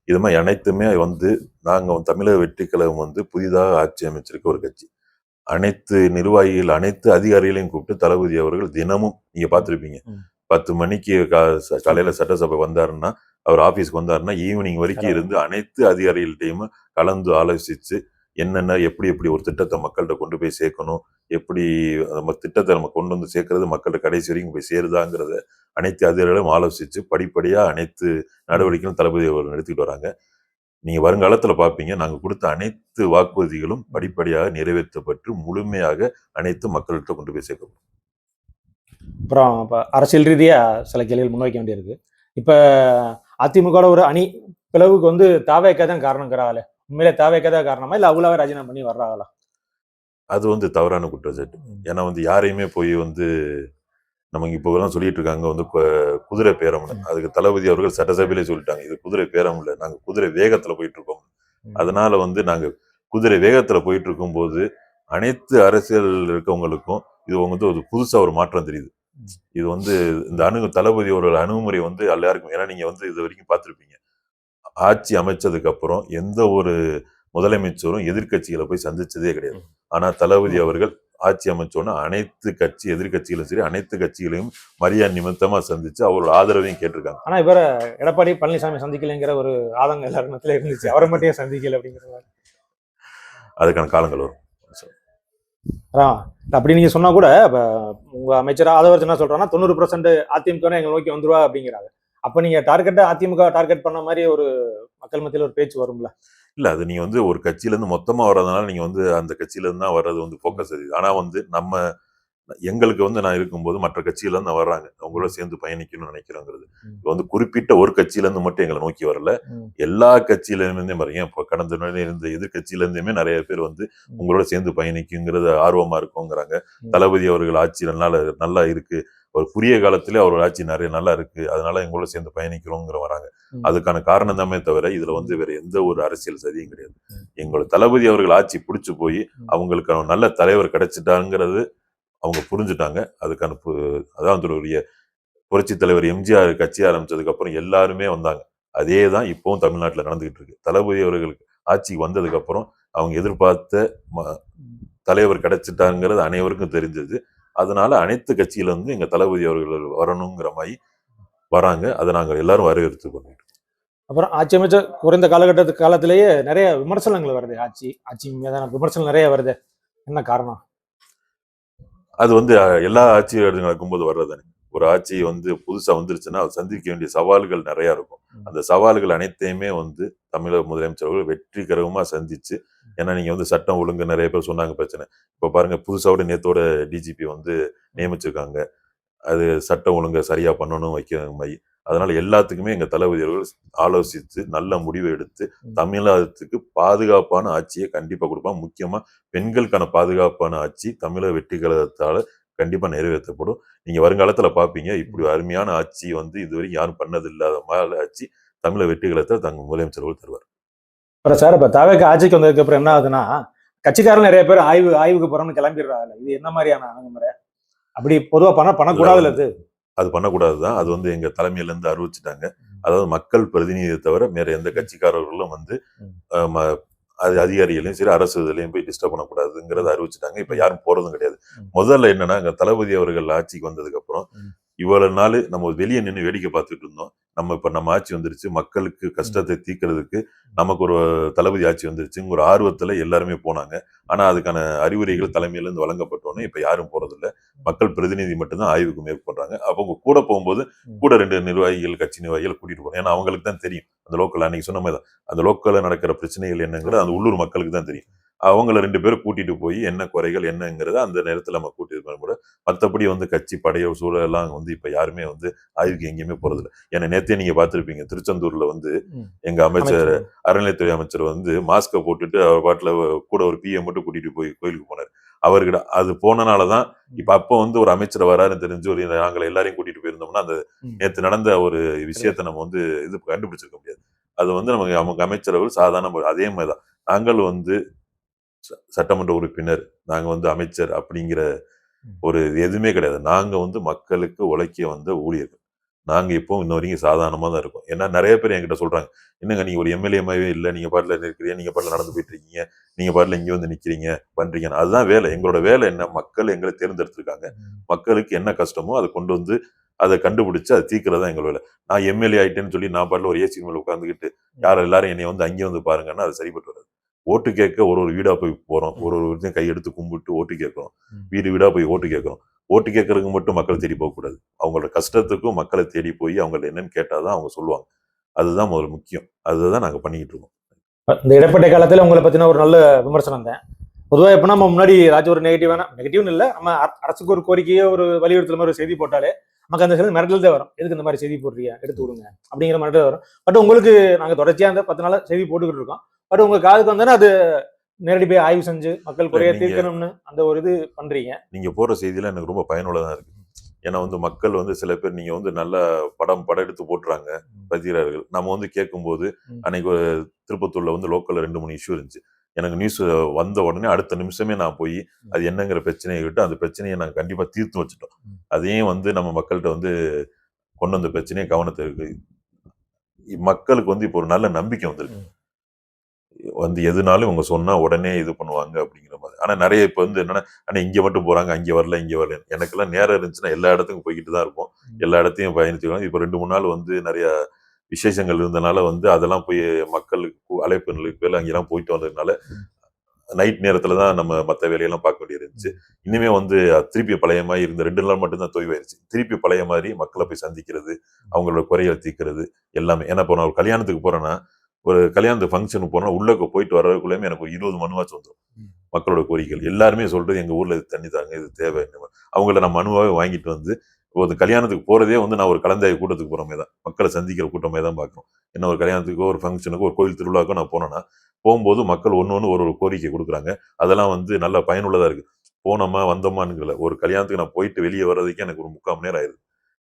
இது மாதிரி அனைத்துமே வந்து நாங்க தமிழக வெற்றி கழகம் வந்து புதிதாக ஆட்சி அமைச்சிருக்க ஒரு கட்சி. அனைத்து நிர்வாகிகள் அனைத்து அதிகாரிகளையும் கூப்பிட்டு தளபதி அவர்கள் தினமும் நீங்க பார்த்துருப்பீங்க, 10 மணிக்கு காலையில சட்டசபை வந்தாருன்னா, அவர் ஆபீஸ்க்கு வந்தாருன்னா ஈவினிங் வரைக்கும் இருந்து அனைத்து அதிகாரிகள்கிட்டையும் கலந்து ஆலோசிச்சு என்னென்ன எப்படி எப்படி ஒரு திட்டத்தை மக்கள்கிட்ட கொண்டு போய் சேர்க்கணும், எப்படி நம்ம திட்டத்தை நம்ம கொண்டு வந்து சேர்க்கறது மக்கள்கிட்ட கடைசி வரைக்கும் போய் சேருதாங்கிறத அனைத்து அதிகாரிகளும் ஆலோசிச்சு படிப்படியா அனைத்து நடவடிக்கைகளும் தளபதி அவர்கள் நடத்திட்டு வராங்க. நீங்க வருங்காலத்துல பாப்பீங்க, நாங்க கொடுத்த அனைத்து வாக்குறுதிகளும் படிப்படியாக நிறைவேற்றப்பட்டு முழுமையாக அனைத்து மக்கள்கிட்ட கொண்டு போய் சேர்க்கப்படும். அப்புறம் இப்போ அரசியல் ரீதியா சில கேள்விகள் முன்வைக்க வேண்டியிருக்கு. இப்ப அதிமுக ஒரு அணி பிளவுக்கு வந்து தாவேக்கா தான் காரணங்கிறாங்களே, உண்மையிலே தாவேக்கா தான் காரணமா இல்ல அவங்களாவே ராஜினாமா பண்ணி வர்றாங்களா? அது வந்து தவறான குற்றச்சாட்டு. ஏன்னா வந்து யாரையுமே போய் வந்து நமக்கு இப்போ எல்லாம் சொல்லிட்டு இருக்காங்க வந்து குதிரை பேரம்னு. அதுக்கு தளபதி அவர்கள் சட்டசபையிலே சொல்லிட்டாங்க, இது குதிரை பேரம் இல்லை, நாங்க குதிரை வேகத்துல போயிட்டு இருக்கோம். அதனால வந்து நாங்க குதிரை வேகத்துல போயிட்டு இருக்கும் போது அனைத்து அரசியல் இருக்கவங்களுக்கும் இது வந்து ஒரு புதுசா ஒரு மாற்றம் தெரியுது. இது வந்து இந்த தளபதி ஒரு அணுகுமுறை வந்து எல்லாருக்கும், ஏன்னா நீங்க வந்து இது வரைக்கும் பார்த்திருப்பீங்க, ஆட்சி அமைச்சதுக்கு அப்புறம் எந்த ஒரு முதலமைச்சரும் எதிர்கட்சிகளை போய் சந்திச்சதே கிடையாது. ஆனா தளபதி அவர்கள் ஆட்சி அமைச்சோன்னா அனைத்து கட்சி எதிர்கட்சிகளும் சரி அனைத்து கட்சிகளையும் மரியாதை நிமித்தமா சந்திச்சு அவரோட ஆதரவையும் கேட்டிருக்காங்க. ஆனா இவர எடப்பாடி பழனிசாமி சந்திக்கலைங்கிற ஒரு ஆதங்கம் எல்லாருமத்தில இருந்துச்சு, அவரை மட்டும் சந்திக்கல அப்படிங்கிற அதுக்கான காலங்கள் வரும். அப்படி நீங்க சொன்னா கூட உங்க அமைச்சர் ஆதவர்ஜன் என்ன சொல்றாங்கன்னா 90% அதிமுக எங்களை நோக்கி வந்துருவா அப்படிங்கிறாங்க. அப்ப நீங்க டார்கெட்டா அதிமுக டார்கெட் பண்ண மாதிரி ஒரு மக்கள் மத்தியில ஒரு பேச்சு வரும்ல? இல்ல, அது நீங்க வந்து ஒரு கட்சியில இருந்து மொத்தமா வர்றதுனால நீங்க வந்து அந்த கட்சியில இருந்து தான் வர்றது வந்து போக்கஸ் அது. ஆனா வந்து நம்ம எங்களுக்கு வந்து நான் இருக்கும்போது மற்ற கட்சியில இருந்து வர்றாங்க, அவங்களோட சேர்ந்து பயணிக்கணும்னு நினைக்கிறோங்கிறது. இப்போ வந்து குறிப்பிட்ட ஒரு கட்சியில இருந்து மட்டும் எங்களை நோக்கி வரல, எல்லா கட்சியில இருந்தே பாருங்க. இப்போ கடந்த இருந்த எதிர்கட்சியில இருந்துமே நிறைய பேர் வந்து உங்களோட சேர்ந்து பயணிக்குங்கிறது ஆர்வமா இருக்குங்கிறாங்க. தளபதி அவர்கள் ஆட்சி நல்லா இருக்கு, ஒரு குறுகிய காலத்திலே அவர் ஆட்சி நிறைய நல்லா இருக்கு, அதனால எங்களோட சேர்ந்து பயணிக்கிறோங்கிற வராங்க. அதுக்கான காரணம் தாமே தவிர இதுல வந்து வேற எந்த ஒரு அரசியல் சதியும் கிடையாது. எங்களோட தளபதி அவர்கள் ஆட்சி பிடிச்சு போய் அவங்களுக்கு நல்ல தலைவர் கிடைச்சிட்டாங்கிறது அவங்க புரிஞ்சுட்டாங்க. அதுக்கான அதான் புரட்சி தலைவர் எம்ஜிஆர் கட்சி ஆரம்பிச்சதுக்கு அப்புறம் எல்லாருமே வந்தாங்க. அதே தான் இப்பவும் தமிழ்நாட்டில் நடந்துகிட்டு இருக்கு. தளபதி அவர்களுக்கு ஆட்சிக்கு வந்ததுக்கு அப்புறம் அவங்க எதிர்பார்த்த தலைவர் கிடைச்சிட்டாங்கிறது அனைவருக்கும் தெரிஞ்சது. அதனால அனைத்து கட்சியில இருந்து எங்க தளபதி அவர்கள் வரணுங்கிற மாதிரி வராங்க. அதை நாங்க எல்லாரும் வரவேற்று பண்ணிட்டு. அப்புறம் ஆட்சி அமைச்ச குறைந்த காலத்திலேயே நிறைய விமர்சனங்கள் வருது. ஆட்சி மீதான விமர்சனம் நிறைய வருது. என்ன காரணம்? அது வந்து எல்லா ஆட்சி நடக்கும்போது வர்றதானே. ஒரு ஆட்சி வந்து புதுசா வந்துருச்சுன்னா அது சந்திக்க வேண்டிய சவால்கள் நிறைய இருக்கும். அந்த சவால்கள் அனைத்தையுமே வந்து தமிழக முதலமைச்சர்கள் வெற்றிகரமா சந்திச்சு, ஏன்னா நீங்க வந்து சட்டம் ஒழுங்கு நிறைய பேர் சொன்னாங்க பிரச்சனை. இப்ப பாருங்க, புதுசாவோட நேத்தோட டிஜிபி வந்து நியமிச்சிருக்காங்க. அது சட்டம் ஒழுங்கை சரியா பண்ணணும் வைக்க மாதிரி. அதனால எல்லாத்துக்குமே எங்க தளபதி அவர்கள் ஆலோசித்து நல்ல முடிவை எடுத்து தமிழகத்துக்கு பாதுகாப்பான ஆட்சியை கண்டிப்பா கொடுப்பாங்க. முக்கியமா பெண்களுக்கான பாதுகாப்பான ஆட்சி தமிழக வெற்றி கழகத்தால கண்டிப்பா நிறைவேற்றப்படும். நீங்க வருங்காலத்துல பாப்பீங்க, இப்படி அருமையான ஆட்சி வந்து இதுவரைக்கும் யாரும் பண்ணது இல்லாத மாதிரி ஆட்சி தமிழக வெற்றி கழகத்தை தங்க முதலமைச்சர்கள் தருவார். அப்புறம் சார், இப்ப தவேக ஆட்சிக்கு வந்ததுக்கு அப்புறம் என்ன ஆகுதுன்னா, கட்சிக்காரங்க நிறைய பேர் ஆய்வுக்கு போறோம்னு கிளம்பிடுறாங்க. இது என்ன மாதிரியான அணுகுமுறை? அப்படி பொதுவா பண்ணக்கூடாதுல அது பண்ணக்கூடாதுதான். அது வந்து எங்க தலைமையில இருந்து அறிவிச்சுட்டாங்க. அதாவது மக்கள் பிரதிநிதியை தவிர வேற எந்த கட்சிக்காரர்களும் வந்து அது அதிகாரிகளையும் சரி அரசு இதுலையும் போய் டிஸ்டர்ப் பண்ணக்கூடாதுங்கிறத அறிவிச்சுட்டாங்க. இப்ப யாரும் போறதும் கிடையாது. முதல்ல என்னன்னா, எங்க தளபதி அவர்கள் ஆட்சிக்கு வந்ததுக்கு அப்புறம் இவ்வளவு நாள் நம்ம வெளியே நின்று வேடிக்கை பார்த்துட்டு இருந்தோம். நம்ம ஆட்சி வந்துருச்சு, மக்களுக்கு கஷ்டத்தை தீர்க்கிறதுக்கு நமக்கு ஒரு தளபதி ஆட்சி வந்துருச்சுங்கிற ஒரு ஆர்வத்துல எல்லாருமே போனாங்க. ஆனா அதுக்கான அறிவுரைகள் தலைமையில இருந்து வழங்கப்பட்டோன்னு இப்ப யாரும் போறதில்லை. மக்கள் பிரதிநிதி மட்டும்தான் ஆய்வுக்கு மேற்கொள்றாங்க. அவங்க கூட போகும்போது கூட 2 நிர்வாகிகள், கட்சி நிர்வாகிகள் கூட்டிட்டு போறோம். ஏன்னா அவங்களுக்கு தான் தெரியும் அந்த லோக்கல், அன்னைக்கு சொன்ன மாதிரி தான், அந்த லோக்கல்ல நடக்கிற பிரச்சனைகள் என்னங்கிறது அந்த உள்ளூர் மக்களுக்கு தான் தெரியும். அவங்கள 2 பேரும் கூட்டிட்டு போய் என்ன குறைகள் என்னங்கிறத அந்த நேரத்துல நம்ம கூட்டிட்டு போய், மற்றபடி வந்து கட்சி படைய சூழல் எல்லாம் வந்து இப்ப யாருமே வந்து ஆய்வுக்கு எங்கேயுமே போறதில்லை. ஏன்னா நேத்தே நீங்க பார்த்திருப்பீங்க, திருச்செந்தூர்ல வந்து எங்க அமைச்சர், அறநிலையத்துறை அமைச்சர் வந்து மாஸ்கை போட்டுட்டு அவர் பாட்டுல கூட ஒரு பிஏ மட்டும் கூட்டிட்டு போய் கோயிலுக்கு போனார். அவர்கிட்ட அது போனனாலதான் இப்ப அப்ப வந்து ஒரு அமைச்சர் வராருன்னு தெரிஞ்சு ஒரு நாங்களை எல்லாரையும் கூட்டிட்டு போயிருந்தோம்னா அந்த நேத்து நடந்த ஒரு விஷயத்த நம்ம வந்து இது கண்டுபிடிச்சிருக்க முடியாது. அது வந்து நமக்கு அமைச்சரவர் சாதாரண அதே மாதிரிதான் நாங்கள் வந்து சட்டமன்ற உறுப்பினர், நாங்க வந்து அமைச்சர் அப்படிங்கிற ஒரு எதுவுமே கிடையாது. நாங்க வந்து மக்களுக்கு உழைக்க வந்த ஊழியர்கள். நாங்க இப்போ இன்ன வரைக்கும் சாதாரணமா தான் இருக்கோம். ஏன்னா நிறைய பேர் என்கிட்ட சொல்றாங்க, என்னங்க நீங்க ஒரு எம்எல்ஏ மாதிரியே இல்லை, நீங்க பாட்டுல இருக்கிறீங்க, நீங்க பாட்டுல நடந்து போயிட்டு இருக்கீங்க, நீங்க பாட்டுல இங்க வந்து நிக்கிறீங்க பண்றீங்க. அதுதான் வேலை. எங்களோட வேலை என்ன, மக்கள் எங்களை தேர்ந்தெடுத்திருக்காங்க, மக்களுக்கு என்ன கஷ்டமோ அதை கொண்டு வந்து அதை கண்டுபிடிச்சு அதை தீர்க்கிறதா எங்க வேலை. நான் எம்எல்ஏ ஆயிட்டேன்னு சொல்லி நான் பாட்டுல ஒரு ஏசி மேல உட்காந்துக்கிட்டு எல்லாரும் என்னை வந்து அங்கே வந்து பாருங்கன்னா அது சரிப்பட்டு வராது. ஓட்டு கேட்க ஒரு வீடா போய் போறோம், ஒரு வீட்டையும் கையெடுத்து கும்பிட்டு ஓட்டு கேட்கிறோம், வீடா போய் ஓட்டு கேட்கிறோம். ஓட்டு கேட்கறதுக்கு மட்டும் மக்கள் தேடி போக கூடாது. அவங்களோட கஷ்டத்துக்கும் மக்களை தேடி போய் அவங்க என்னன்னு கேட்டாதான் அவங்க சொல்லுவாங்க. அதுதான் முதல்ல முக்கியம். அதுதான் நாங்க பண்ணிக்கிட்டு இருக்கோம். இந்த இடைப்பட்ட காலத்துல உங்களை பத்தின ஒரு நல்ல விமர்சனம் தான். பொதுவாக எப்ப நம்ம முன்னாடி ஏதாச்சும் ஒரு நெகட்டிவ்னு இல்லை, நம்ம அரசுக்கு ஒரு கோரிக்கையோ ஒரு வலியுறுத்தல் மாதிரி ஒரு செய்தி போட்டாலே நமக்கு அந்த செய்தி மிரட்டல் தான் வரும். எதுக்கு இந்த மாதிரி செய்தி போடுறீங்க, எடுத்து விடுங்க அப்படிங்கிற மிரட்டல் வரும். பட் உங்களுக்கு நாங்க தொடர்ச்சியா அந்த 10 நாளா செய்தி போட்டுக்கிட்டு இருக்கோம். பட் உங்க காதுக்கு வந்தோன்னா அது நேரடி போய் ஆய்வு செஞ்சு மக்கள் குறைய தீர்க்கணும்னு அந்த ஒரு இது பண்றீங்க. நீங்க போற செய்தியெல்லாம் எனக்கு ரொம்ப பயனுள்ளதா இருக்கு. ஏன்னா வந்து மக்கள் வந்து சில பேர் நீங்க வந்து நல்ல படம் எடுத்து போட்டுறாங்க பத்திரிகையாளர்கள். நம்ம வந்து கேட்கும்போது அன்னைக்கு திருப்பத்தூர்ல வந்து லோக்கல்ல 2-3 இஷ்யூ இருந்துச்சு. எனக்கு நியூஸ் வந்த உடனே அடுத்த நிமிஷமே நான் போய் அது என்னங்கிற பிரச்சனையை விட்டு அந்த பிரச்சனையை நாங்கள் கண்டிப்பா தீர்த்து வச்சுட்டோம். அதையும் வந்து நம்ம மக்கள்கிட்ட வந்து கொண்டு வந்த பிரச்சனையை கவனத்தை இருக்கு. மக்களுக்கு வந்து இப்போ ஒரு நல்ல நம்பிக்கை வந்திருக்கு. வந்து எதுனாலும் இவங்க சொன்னா உடனே இது பண்ணுவாங்க அப்படிங்கிற மாதிரி. ஆனா நிறைய இப்ப வந்து என்னன்னா, ஆனா இங்க மட்டும் போறாங்க, அங்க வரல, இங்க வரல. எனக்கெல்லாம் நேரம் இருந்துச்சுன்னா எல்லா இடத்துக்கும் போய்கிட்டு தான் இருப்போம். எல்லா இடத்தையும் பயணிச்சுக்கலாம். இப்ப 2-3 நாள் வந்து நிறைய விசேஷங்கள் இருந்தனால வந்து அதெல்லாம் போய் மக்களுக்கு அழைப்புகளுக்கு பேர்ல அங்கெல்லாம் போயிட்டு வந்ததுனால நைட் நேரத்துல தான் நம்ம மற்ற வேலையெல்லாம் பார்க்க வேண்டியது இருந்துச்சு. இனிமே வந்து திருப்பி பழைய மாதிரி இருந்த 2 நாள் மட்டும்தான் தொய்வாயிருச்சு. திருப்பி பழைய மாதிரி மக்களை போய் சந்திக்கிறது, அவங்களோட குறைகளை தீர்க்கிறது எல்லாமே. ஏன்னா இப்போ நான் ஒரு கல்யாணத்துக்கு போறேன்னா, ஒரு கல்யாணத்துக்கு ஃபங்க்ஷனுக்கு போனா உள்ள போயிட்டு வர்றதுக்குள்ளேயுமே எனக்கு ஒரு 20 மனுவாச்சும் வந்துடும். மக்களோட கோரிக்கைகள் எல்லாருமே சொல்றது எங்க ஊர்ல இது தண்ணி தாங்க, இது தேவை. அவங்கள நான் மனுவாவே வாங்கிட்டு வந்து ஒரு கல்யாணத்துக்கு போறதே வந்து நான் ஒரு கலந்தாய்வு கூட்டத்துக்கு போற மாதிரி தான், மக்களை சந்திக்கிற கூட்டமே தான் பார்க்கணும். என்ன ஒரு கல்யாணத்துக்கோ ஒரு ஃபங்க்ஷனுக்கோ ஒரு கோயில் திருவிழாக்கோ நான் போனேன்னா போகும்போது மக்கள் ஒன்று ஒரு கோரிக்கை கொடுக்குறாங்க. அதெல்லாம் வந்து நல்ல பயனுள்ளதா இருக்கு. போனோமா வந்தோமான்னு ஒரு கல்யாணத்துக்கு நான் போயிட்டு வெளியே வர்றதுக்கே எனக்கு ஒரு 3/4 மணி நேரம் ஆயிடுது.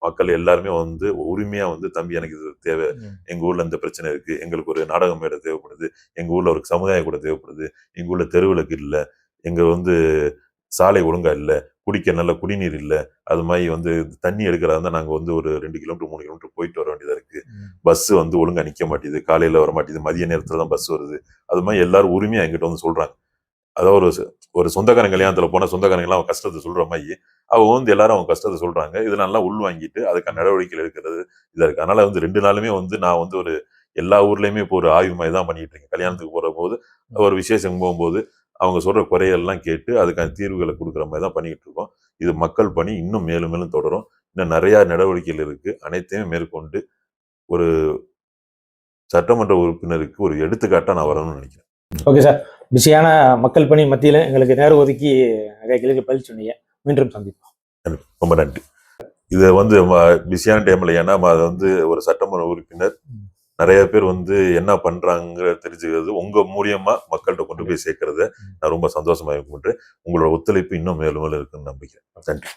மக்கள் எல்லாருமே வந்து உரிமையா வந்து தம்பி எனக்கு இது தேவை, எங்க ஊர்ல இந்த பிரச்சனை இருக்கு, எங்களுக்கு ஒரு நாடக மேடை தேவைப்படுது, எங்க ஊர்ல ஒரு சமுதாய கூட தேவைப்படுது, எங்க ஊர்ல தெருவிளக்கு இல்ல, எங்க வந்து சாலை ஒழுங்கா இல்ல, குடிக்க நல்ல குடிநீர் இல்ல, அது மாதிரி வந்து தண்ணி எடுக்கிறதா இருந்தா நாங்க வந்து ஒரு 2 கிலோமீட்டர் 3 கிலோமீட்டர் போயிட்டு வர வேண்டியதா இருக்கு, பஸ் வந்து ஒழுங்கா நிக்க மாட்டேது, காலையில வர மாட்டேது, மதிய நேரத்துல தான் பஸ் வருது. அது மாதிரி எல்லாரும் உரிமையா எங்கிட்ட வந்து சொல்றாங்க. அதாவது ஒரு சொந்தக்காரன் கல்யாணத்துல போனா சொந்தக்காரங்க எல்லாம் அவன் கஷ்டத்தை சொல்ற மாதிரி அவங்க வந்து எல்லாரும் அவங்க கஷ்டத்தை சொல்றாங்க. இதெல்லாம் நல்லா உள்வாங்கிட்டு அதுக்கான நடவடிக்கைகள் எடுக்கிறது இதா இருக்கு. அதனால வந்து 2 நாளுமே வந்து நான் வந்து ஒரு எல்லா ஊர்லயுமே இப்போ ஒரு ஆய்வு மாதிரி தான் பண்ணிட்டு இருக்கேன். கல்யாணத்துக்கு போற போது ஒரு விசேஷம் போகும்போது அவங்க சொல்ற குறையெல்லாம் கேட்டு அதுக்கான தீர்வுகளை கொடுக்குற மாதிரி தான் பண்ணிட்டு இருக்கோம். இது மக்கள் பணி இன்னும் மேலும் மேலும் தொடரும். இன்னும் நிறைய நடவடிக்கைகள் இருக்கு. அனைத்தையும் மேற்கொண்டு ஒரு சட்டமன்ற உறுப்பினருக்கு ஒரு எடுத்துக்காட்டா நான் வரணும்னு நினைக்கிறேன். ஓகே சார், பிஸியான மக்கள் பணி மத்தியில் எங்களுக்கு நேரம் ஒதுக்கி நிறைய கேள்விக்கு பதில் சொன்னீங்க. மீண்டும் சந்திப்போம். ரொம்ப நன்றி. இதை வந்து பிஸியான டைம்ல ஏன்னா அது வந்து ஒரு சட்டமன்ற உறுப்பினர் நிறைய பேர் வந்து என்ன பண்றாங்க தெரிஞ்சுக்கிறது உங்க மூலியமா மக்கள்கிட்ட கொண்டு போய் சேர்க்கறத நான் ரொம்ப சந்தோஷமா இருக்கின்றேன். உங்களோட ஒத்துழைப்பு இன்னும் மேலும் மேலும் இருக்குன்னு நம்பிக்கிறேன். நன்றி.